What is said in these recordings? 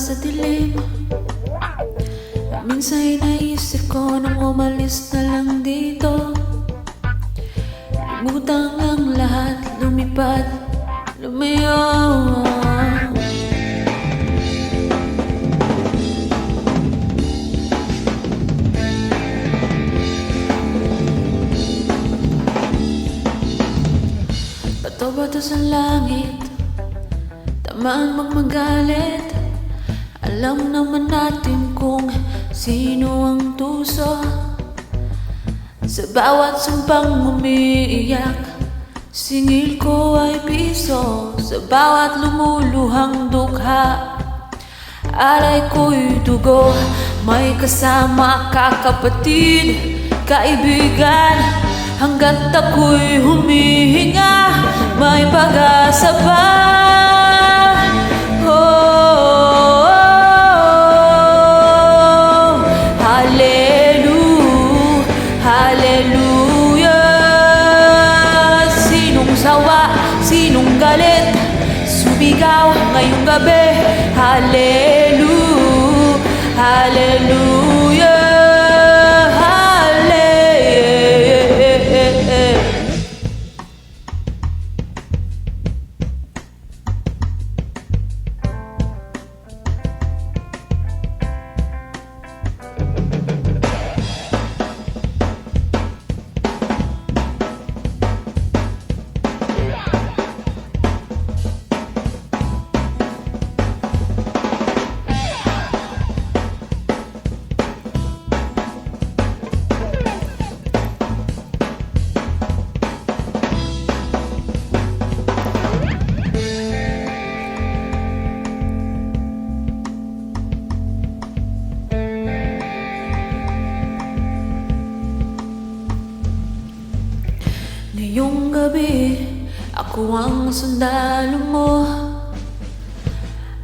sa dilim. Minsan naisip ko nang umalis na lang dito. Limutan ang lahat, lumipad, lumayo. Bato-bato sa langit, tamaan magmagalit. Alam naman natin kung sino ang tuso. Sa bawat sumpang umiiyak, singil ko ay piso. Sa bawat lumuluhang dukha, alay ko'y dugo. May kasama ka kapatid, kaibigan. Hanggat ako'y humihinga, may pag-asa pa. Hallelujah. Sinong sawa, sinong galit, sumigaw ngayong gabi. Hallelujah, hallelujah. Ngayong gabi, ako ang sundalo mo.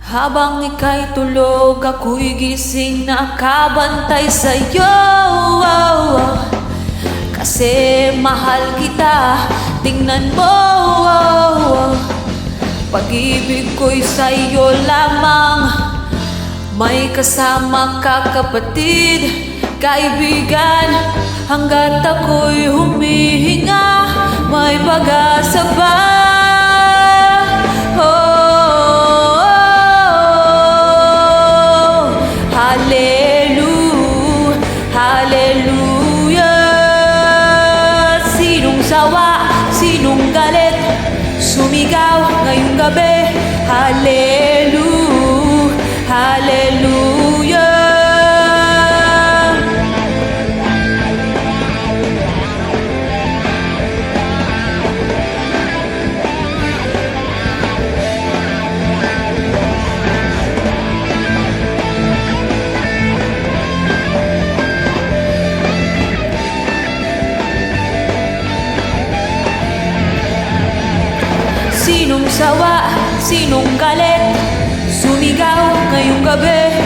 Habang ika'y tulog, ako'y gising na kabantay sa'yo. Kasi mahal kita, tingnan mo. Pag-ibig ko'y sa'yo lamang. May kasama ka kapatid, kaibigan. Hanggat ako'y humihinga, may pag-asa pa. Hallelujah, hallelujah. Sinong sawa, sinong galit, sumigaw ngayong gabi. Hallelujah, hallelujah. Sinong sawa, sinong galit, sumigaw ngayong gabi.